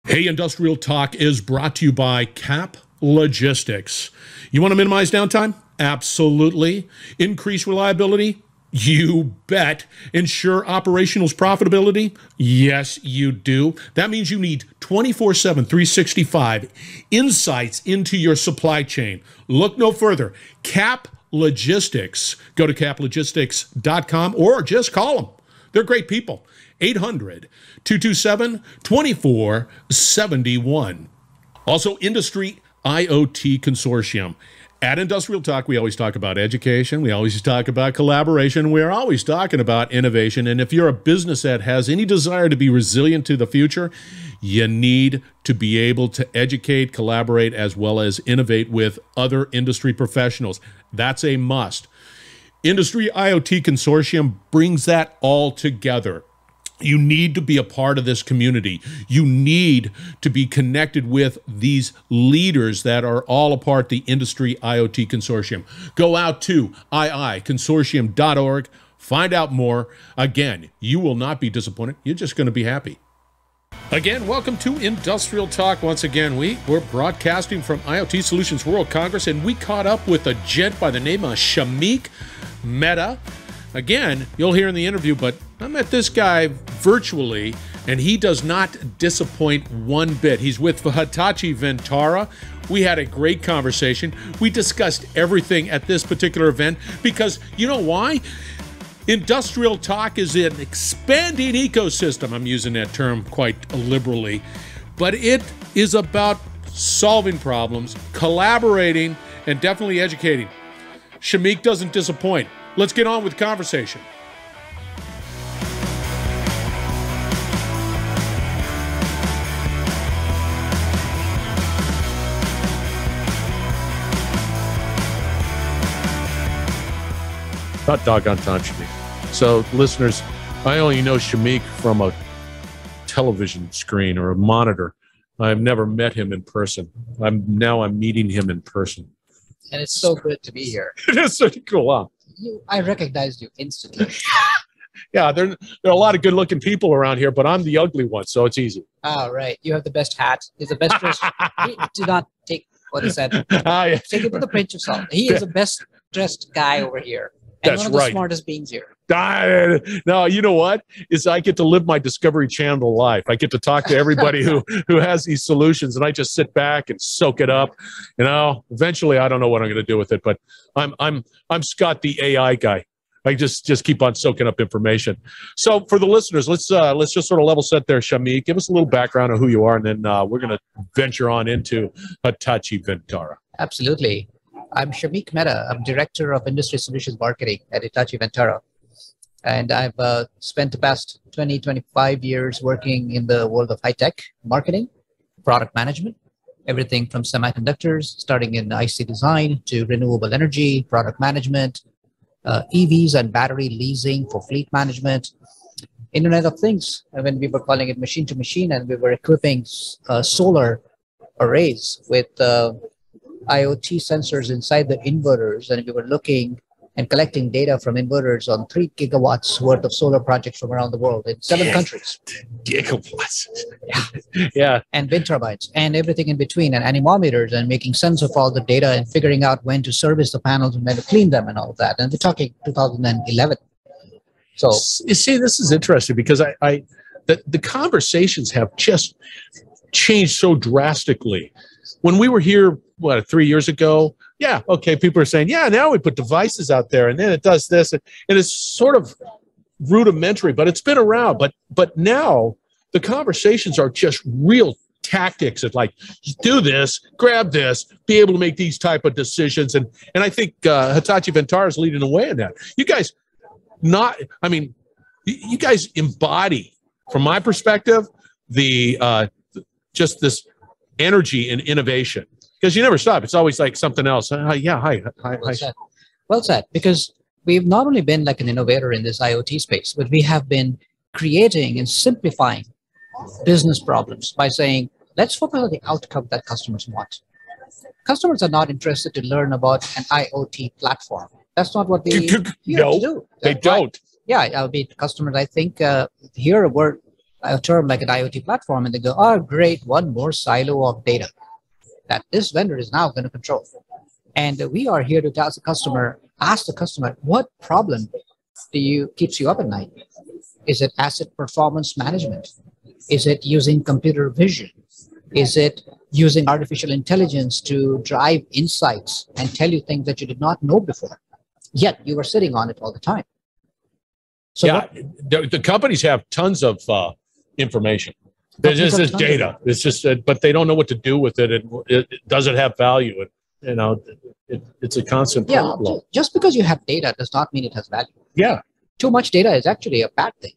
Hey, Industrial Talk is brought to you by CAP Logistics. You want to minimize downtime? Absolutely. Increase reliability? You bet. Ensure operational profitability? Yes, you do. That means you need 24/7, 365 insights into your supply chain. Look no further. CAP Logistics. Go to caplogistics.com or just call them. They're great people. 800-227-2471. Also, Industry IoT Consortium. At Industrial Talk, we always talk about education. We always talk about collaboration. We're always talking about innovation. And if you're a business that has any desire to be resilient to the future, you need to be able to educate, collaborate, as well as innovate with other industry professionals. That's a must. Industry IoT Consortium brings that all together. You need to be a part of this community. You need to be connected with these leaders that are all a part of the Industry IoT Consortium. Go out to iiconsortium.org. Find out more. Again, you will not be disappointed. You're just going to be happy. Again, welcome to Industrial Talk. Once again, we're broadcasting from IoT Solutions World Congress, and we caught up with a gent by the name of Shamik Mehta. Again, you'll hear in the interview, but I met this guy virtually, and he does not disappoint one bit. He's with Hitachi Vantara. We had a great conversation. We discussed everything at this particular event because you know why? Industrial Talk is an expanding ecosystem. I'm using that term quite liberally, but it is about solving problems, collaborating, and definitely educating. Shamik doesn't disappoint. Let's get on with the conversation. Not doggone time, Shamik. So, listeners, I only know Shamik from a television screen or a monitor. I've never met him in person. I'm meeting him in person. And it's so good to be here. It is so cool, huh? I recognized you instantly. Yeah, there are a lot of good-looking people around here, but I'm the ugly one, so it's easy. Oh, right. You have the best hat. He's the best dressed. Do not take what he said. Yeah. Take it with a pinch of salt. He is the best dressed guy over here. And That's one of the right. smartest beings here. No, you know what? I get to live my Discovery Channel life. I get to talk to everybody who has these solutions, and I just sit back and soak it up. You know, eventually, I don't know what I'm going to do with it, but I'm Scott, the AI guy. I just keep on soaking up information. So for the listeners, let's just sort of level set there, Shamik. Give us a little background on who you are, and then we're going to venture on into Hitachi Vantara. Absolutely. I'm Shamik Mehta. I'm Director of Industry Solutions Marketing at Hitachi Vantara. And I've spent the past 25 years working in the world of high-tech marketing, product management, everything from semiconductors, starting in IC design to renewable energy, product management, EVs and battery leasing for fleet management, Internet of Things, when we were calling it machine to machine, and we were equipping solar arrays with IoT sensors inside the inverters, and we were looking and collecting data from inverters on 3 gigawatts worth of solar projects from around the world in 7 countries. Gigawatts. Yeah. Yeah. And wind turbines and everything in between, and anemometers, and making sense of all the data and figuring out when to service the panels and when to clean them and all of that. And we're talking 2011. So you see, this is interesting because the conversations have just changed so drastically. When we were here, 3 years ago? Yeah, okay, people are saying, yeah, now we put devices out there, and then it does this, and it's sort of rudimentary, but it's been around. But now the conversations are just real tactics of like, do this, grab this, be able to make these type of decisions, and I think Hitachi Vantara is leading the way in that. You guys you guys embody, from my perspective, the just this energy and innovation. Because you never stop. It's always like something else. Hi. Well said. Because we've not only been like an innovator in this IoT space, but we have been creating and simplifying business problems by saying, let's focus on the outcome that customers want. Customers are not interested to learn about an IoT platform. That's not what they no, do. They don't. Yeah, I'll be customers. I think here we're a term like an IoT platform, and they go, oh, great, one more silo of data that this vendor is now going to control. And we are here to tell the customer, ask the customer, what problem keeps you up at night? Is it asset performance management? Is it using computer vision? Is it using artificial intelligence to drive insights and tell you things that you did not know before? Yet you were sitting on it all the time. So yeah, the companies have tons of information. There's just data. It's just, but they don't know what to do with it. It doesn't have value. It's a constant problem. Just because you have data does not mean it has value. Yeah. Too much data is actually a bad thing.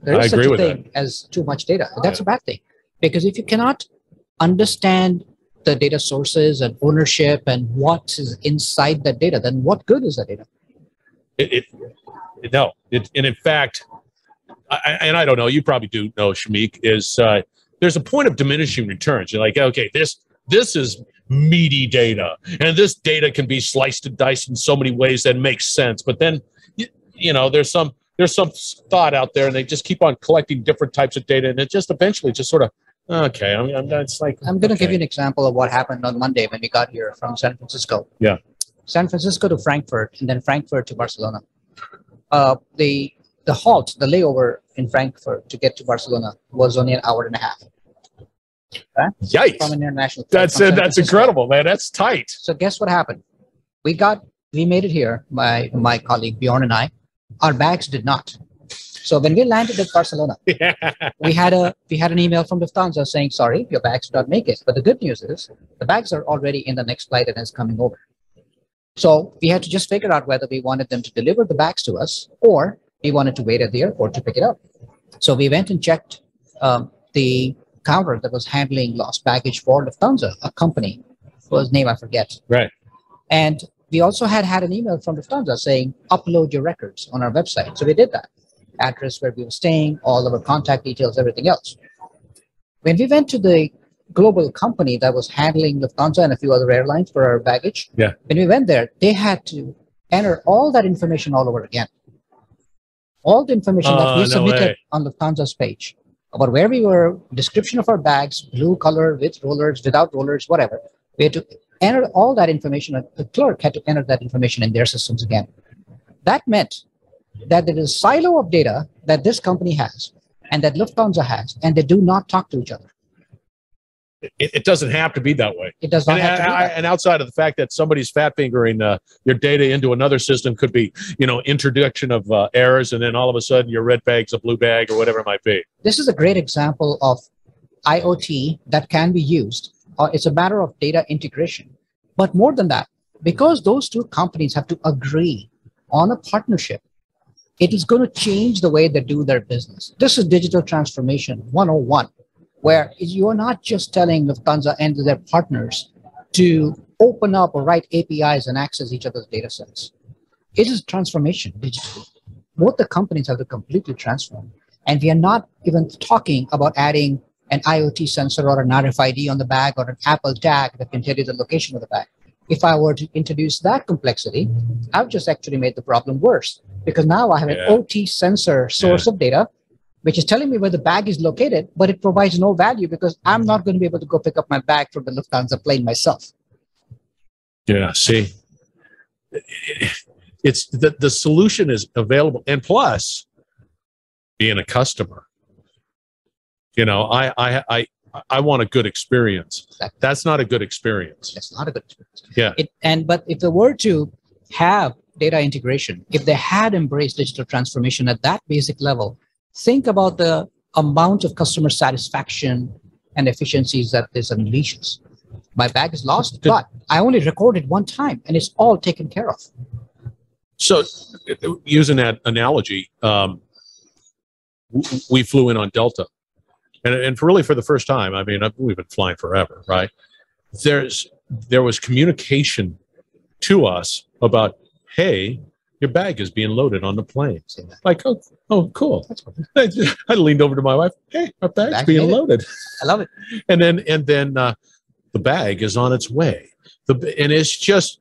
There is such a thing as too much data. That's a bad thing. Because if you cannot understand the data sources and ownership and what is inside that data, then what good is that data? And in fact, I don't know, you probably do know, Shamik, is there's a point of diminishing returns. You're like, okay, this is meaty data, and this data can be sliced and diced in so many ways that makes sense. But then, there's some thought out there, and they just keep on collecting different types of data, and it just eventually just sort of, okay, it's like, I'm going to give you an example of what happened on Monday when we got here from San Francisco. Yeah. San Francisco to Frankfurt, and then Frankfurt to Barcelona. The layover in Frankfurt to get to Barcelona was only an hour and a half. Okay? Yikes! From an international. That's incredible, man. That's tight. So guess what happened? We made it here. My colleague Bjorn and I. Our bags did not. So when we landed at Barcelona, we had an email from Lufthansa saying, sorry, your bags did not make it. But the good news is the bags are already in the next flight and is coming over. So we had to just figure out whether we wanted them to deliver the bags to us or we wanted to wait at the airport to pick it up. So we went and checked the counter that was handling lost baggage for Lufthansa, a company whose name I forget. Right. And we also had an email from Lufthansa saying, upload your records on our website. So we did that. Address where we were staying, all of our contact details, everything else. When we went to the global company that was handling Lufthansa and a few other airlines for our baggage, when we went there, they had to enter all that information all over again. All the information that we submitted on Lufthansa's page about where we were, description of our bags, blue color, with rollers, without rollers, whatever. We had to enter all that information. The clerk had to enter that information in their systems again. That meant that there is a silo of data that this company has and that Lufthansa has, and they do not talk to each other. It doesn't have to be that way. It does not have to be that. And outside of the fact that somebody's fat fingering your data into another system could be, introduction of errors, and then all of a sudden your red bag's a blue bag or whatever it might be. This is a great example of IoT that can be used. It's a matter of data integration. But more than that, because those two companies have to agree on a partnership, it is going to change the way they do their business. This is digital transformation 101. Where you are not just telling Lufthansa and their partners to open up or write APIs and access each other's data sets. It is transformation digitally. Both the companies have to completely transform. And we are not even talking about adding an IoT sensor or an RFID on the bag or an Apple tag that can tell you the location of the bag. If I were to introduce that complexity, I've just actually made the problem worse because now I have an OT sensor source of data which is telling me where the bag is located, but it provides no value because I'm not going to be able to go pick up my bag from the Lufthansa plane myself. Yeah, see, it's the solution is available. And plus, being a customer, I want a good experience. Exactly. That's not a good experience. That's not a good experience. Yeah. But if they were to have data integration, if they had embraced digital transformation at that basic level, think about the amount of customer satisfaction and efficiencies that this unleashes. My bag is lost, but I only recorded one time and it's all taken care of. So using that analogy, we flew in on Delta. And for the first time, I mean, we've been flying forever, right? There was communication to us about, hey, your bag is being loaded on the plane. Like, oh, cool. I leaned over to my wife. Hey, our bag's being loaded. I love it. And then the bag is on its way. And it's just,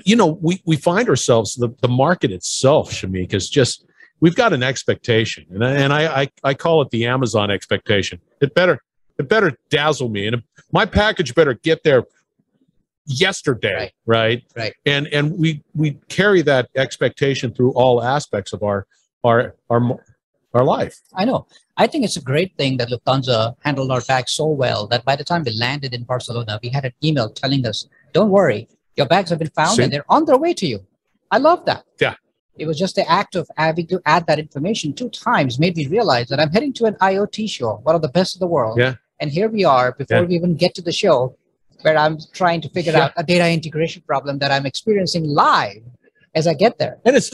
we find ourselves, the market itself, Shamik, is just, we've got an expectation, and I call it the Amazon expectation. It better dazzle me, and my package better get there yesterday, right? And we carry that expectation through all aspects of our life. I know. I think it's a great thing that Lufthansa handled our bags so well that by the time we landed in Barcelona, we had an email telling us, "Don't worry, your bags have been found and they're on their way to you." I love that. Yeah. It was just the act of having to add that information 2 times made me realize that I'm heading to an IoT show, one of the best in the world. Yeah. And here we are before we even get to the show, where I'm trying to figure out a data integration problem that I'm experiencing live as I get there. And it's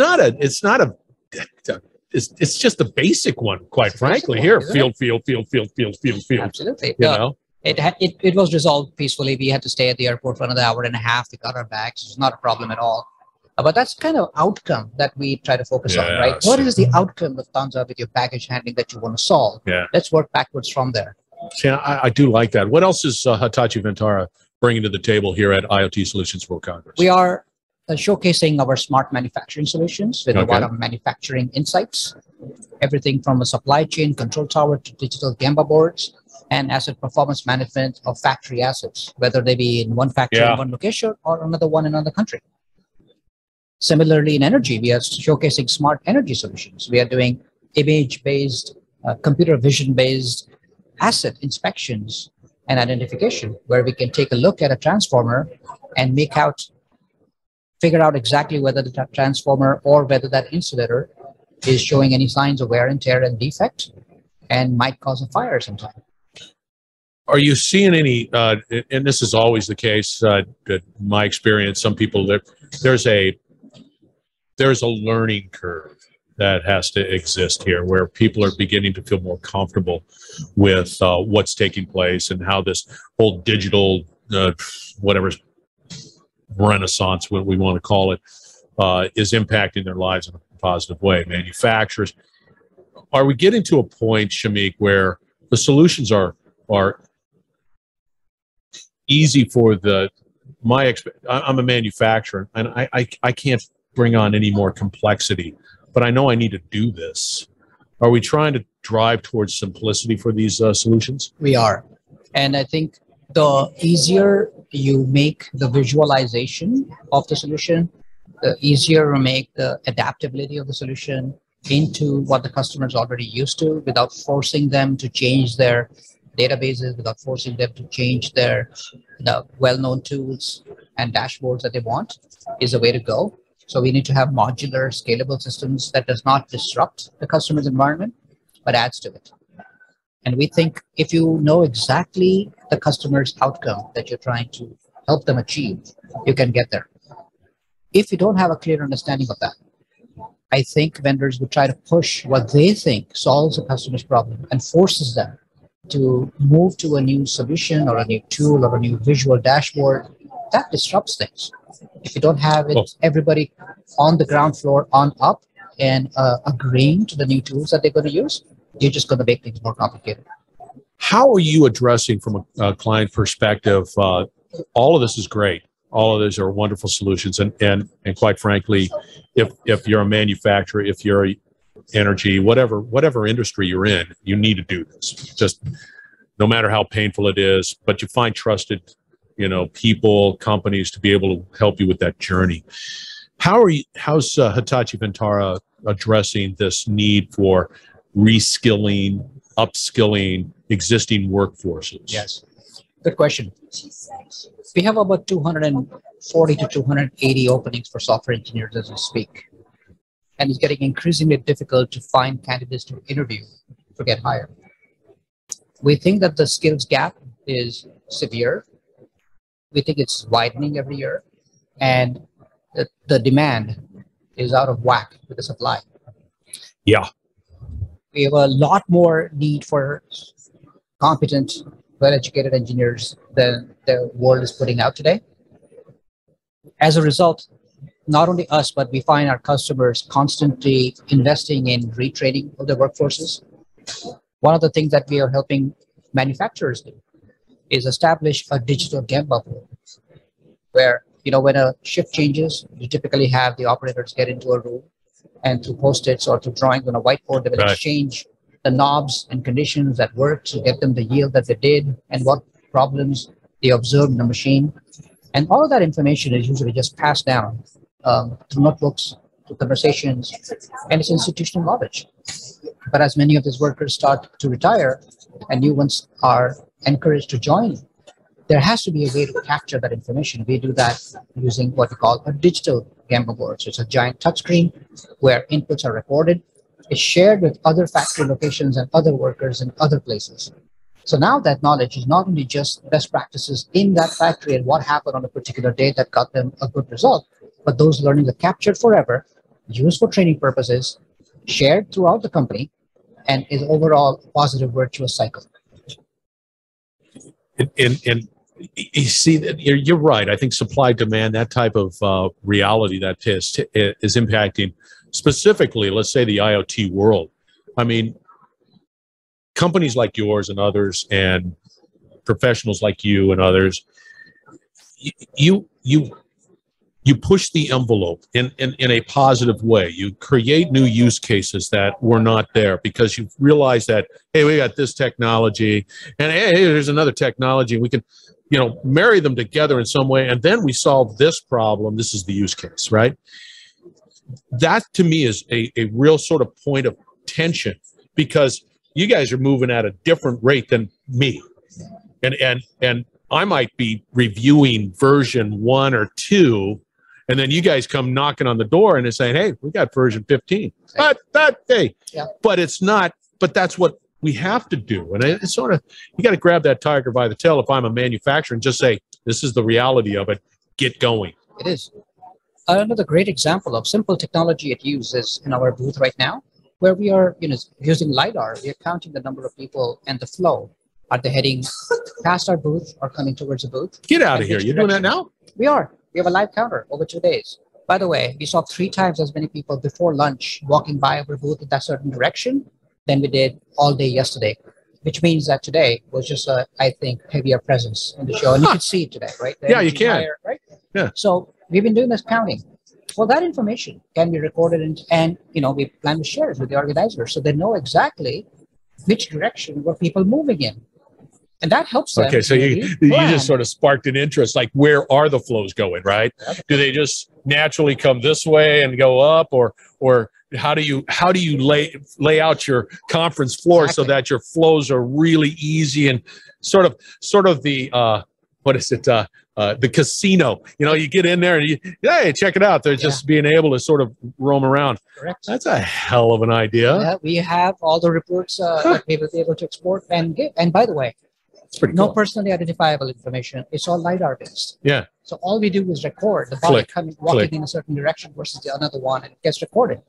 just a basic one, quite frankly. Here, field. Absolutely. You know? It was resolved peacefully. We had to stay at the airport for another hour and a half. We got our bags. It's not a problem at all. But that's kind of outcome that we try to focus on, right? What is the outcome of Lufthansa with your baggage handling that you want to solve? Yeah. Let's work backwards from there. See, I do like that. What else is Hitachi Vantara bringing to the table here at IoT Solutions World Congress? We are showcasing our smart manufacturing solutions with a lot of manufacturing insights, everything from a supply chain control tower to digital Gemba boards and asset performance management of factory assets, whether they be in one factory in one location or another one in another country. Similarly, in energy, we are showcasing smart energy solutions. We are doing image-based, computer vision-based asset inspections and identification, where we can take a look at a transformer and figure out exactly whether the transformer or whether that insulator is showing any signs of wear and tear and defect and might cause a fire sometime. Are you seeing any, and this is always the case, in my experience, some people, there's a learning curve that has to exist here, where people are beginning to feel more comfortable with what's taking place and how this whole digital, whatever renaissance, what we want to call it, is impacting their lives in a positive way. Manufacturers, are we getting to a point, Shamik, where the solutions are easy for I'm a manufacturer, and I can't bring on any more complexity, but I know I need to do this. Are we trying to drive towards simplicity for these solutions? We are. And I think the easier you make the visualization of the solution, the easier you make the adaptability of the solution into what the customer is already used to, without forcing them to change their databases, without forcing them to change the well-known tools and dashboards that they want, is the way to go. So we need to have modular, scalable systems that does not disrupt the customer's environment, but adds to it. And we think if you know exactly the customer's outcome that you're trying to help them achieve, you can get there. If you don't have a clear understanding of that, I think vendors would try to push what they think solves the customer's problem and forces them to move to a new solution or a new tool or a new visual dashboard. That disrupts things. If you don't have everybody on the ground floor on up and agreeing to the new tools that they're going to use, you're just going to make things more complicated. How are you addressing from a client perspective? All of this is great. All of these are wonderful solutions. And quite frankly, if you're a manufacturer, if you're energy, whatever industry you're in, you need to do this. Just no matter how painful it is, but you find trusted people, companies to be able to help you with that journey. How's Hitachi Vantara addressing this need for reskilling, upskilling existing workforces? Yes, good question. We have about 240 to 280 openings for software engineers as we speak. And it's getting increasingly difficult to find candidates to interview to get hired. We think that the skills gap is severe. We think it's widening every year, and the demand is out of whack with the supply. Yeah. We have a lot more need for competent, well-educated engineers than the world is putting out today. As a result, not only us, but we find our customers constantly investing in retraining of their workforces. One of the things that we are helping manufacturers do is establish a digital Gemba board, where when a shift changes, you typically have the operators get into a room and through post-its or through drawings on a whiteboard, they will exchange the knobs and conditions that work to get them the yield that they did and what problems they observed in the machine. And all of that information is usually just passed down through notebooks, through conversations, and it's institutional knowledge. But as many of these workers start to retire and new ones are encouraged to join, there has to be a way to capture that information. We do that using what we call a digital Gemba board. So it's a giant touchscreen where inputs are recorded. It's shared with other factory locations and other workers in other places. So now that knowledge is not only just best practices in that factory and what happened on a particular day that got them a good result, but those learnings are captured forever, used for training purposes, shared throughout the company, and is overall a positive virtuous cycle. And you see that you're right. I think supply demand, that type of reality that is impacting specifically, let's say, the IoT world. I mean, companies like yours and others, and professionals like you and others, you push the envelope in a positive way. You create new use cases that were not there because you realize that, hey, we got this technology, and hey, there's another technology. We can, marry them together in some way, and then we solve this problem. This is the use case, right? That to me is a real sort of point of tension, because you guys are moving at a different rate than me, and I might be reviewing version 1 or 2. And then you guys come knocking on the door and they're saying, hey, we got version 15. But it's not, but that's what we have to do. And it's sort of, you got to grab that tiger by the tail if I'm a manufacturer and just say, this is the reality of it. Get going. It is. Another great example of simple technology it uses in our booth right now, where we are using LiDAR. We are counting the number of people and the flow. Are they heading past our booth or coming towards the booth? Get out of here. You're doing that now? We are. We have a live counter over 2 days. By the way, we saw 3 times as many people before lunch walking by our booth in that certain direction than we did all day yesterday, which means that today was just a, I think, heavier presence in the show. And you can see it today, right? Yeah, you can. Higher, right? Yeah. So we've been doing this counting. Well, that information can be recorded and we plan to share it with the organizers so they know exactly which direction were people moving in. And that helps them. Okay, so you just sort of sparked an interest, like where are the flows going, right? Do they just naturally come this way and go up, or how do you lay out your conference floor so that your flows are really easy and sort of the what is it? The casino. You get in there and hey, check it out. They're just being able to sort of roam around. Correct. That's a hell of an idea. Yeah, we have all the reports that we will be able to export and give. And by the way, no personally identifiable information. It's all LiDAR based. Yeah. So all we do is record the body walking in a certain direction versus the another one, and it gets recorded.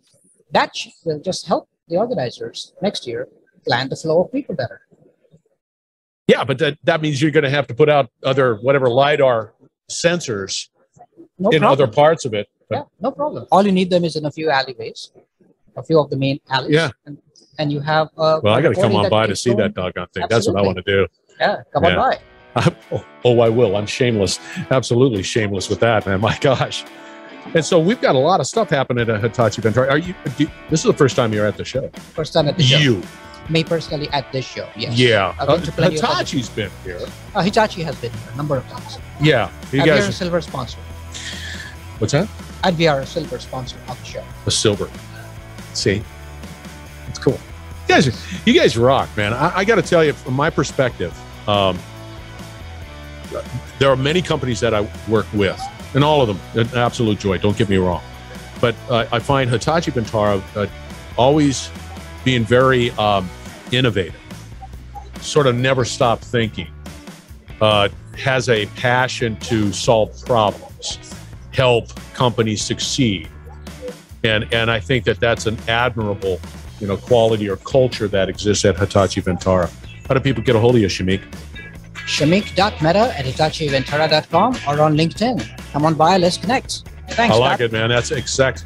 That will just help the organizers next year plan the flow of people better. Yeah, but that means you're going to have to put out other whatever LiDAR sensors in other parts of it. But yeah, no problem. All you need them is in a few alleyways, a few of the main alleys. Yeah. And you have. Well, I got to come on by to see that doggone thing. Absolutely. That's what I want to do. Yeah, come on by. Oh, I will. I'm shameless. Absolutely shameless with that, man. My gosh. And so we've got a lot of stuff happening at Hitachi Vantara. This is the first time you're at the show? First time at the show. You. Me personally at this show, yes. Yeah. Hitachi's been here. Hitachi has been here a number of times. Yeah. We are a silver sponsor. What's that? And we are a silver sponsor of the show. A silver. See? It's cool. You guys rock, man. I got to tell you, from my perspective, there are many companies that I work with, and all of them an absolute joy. Don't get me wrong, but I find Hitachi Vantara always being very innovative, sort of never stop thinking, has a passion to solve problems, help companies succeed, and I think that's an admirable quality or culture that exists at Hitachi Vantara. How do people get a hold of you, Shamik? Shamik.meta@hitachivantara.com or on LinkedIn. Come on by, let's connect. Thanks, I like it, man. That's exact.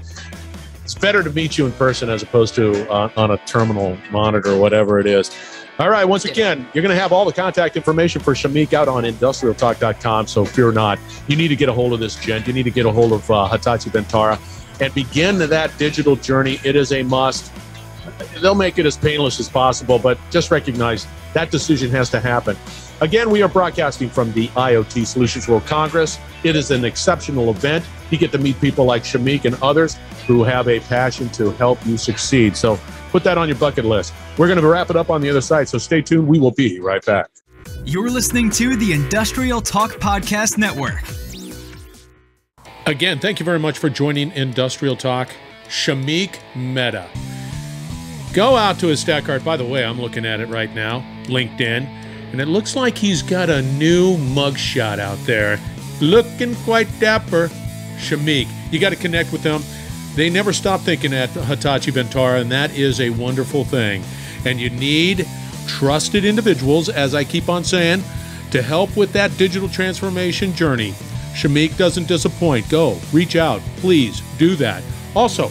It's better to meet you in person as opposed to on a terminal monitor or whatever it is. All right. Once again, you're going to have all the contact information for Shamik out on industrialtalk.com. So fear not. You need to get a hold of this gent. You need to get a hold of Hitachi Vantara and begin that digital journey. It is a must. They'll make it as painless as possible, but just recognize that decision has to happen. Again, we are broadcasting from the IoT Solutions World Congress. It is an exceptional event. You get to meet people like Shamik and others who have a passion to help you succeed. So put that on your bucket list. We're going to wrap it up on the other side, so stay tuned. We will be right back. You're listening to the Industrial Talk Podcast Network. Again, thank you very much for joining Industrial Talk. Shamik Mehta. Go out to his stat card. By the way, I'm looking at it right now, LinkedIn, and it looks like he's got a new mugshot out there. Looking quite dapper. Shamik, you got to connect with them. They never stop thinking at Hitachi Vantara, and that is a wonderful thing. And you need trusted individuals, as I keep on saying, to help with that digital transformation journey. Shamik doesn't disappoint. Go, reach out, please do that. Also,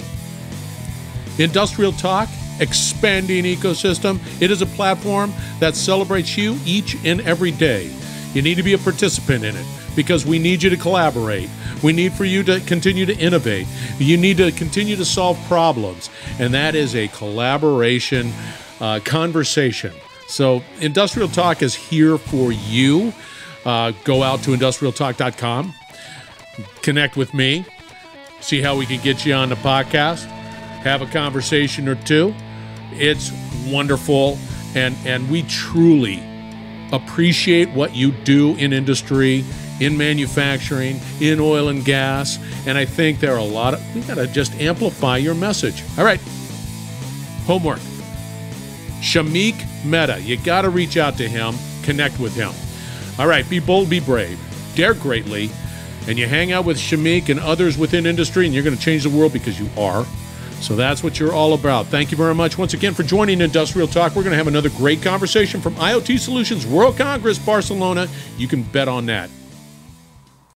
Industrial Talk, expanding ecosystem. It is a platform that celebrates you each and every day. You need to be a participant in it because we need you to collaborate. We need for you to continue to innovate. You need to continue to solve problems, and that is a collaboration conversation. So Industrial Talk is here for you. Go out to industrialtalk.com, connect with me, see how we can get you on the podcast, have a conversation or two. It's wonderful, and we truly appreciate what you do in industry, in manufacturing, in oil and gas, and I think there are a lot of, we got to just amplify your message. All right, homework. Shamik Mehta, you got to reach out to him, connect with him. All right, be bold, be brave, dare greatly, and you hang out with Shamik and others within industry, and you're going to change the world because you are. So that's what you're all about. Thank you very much once again for joining Industrial Talk. We're going to have another great conversation from IoT Solutions World Congress, Barcelona. You can bet on that.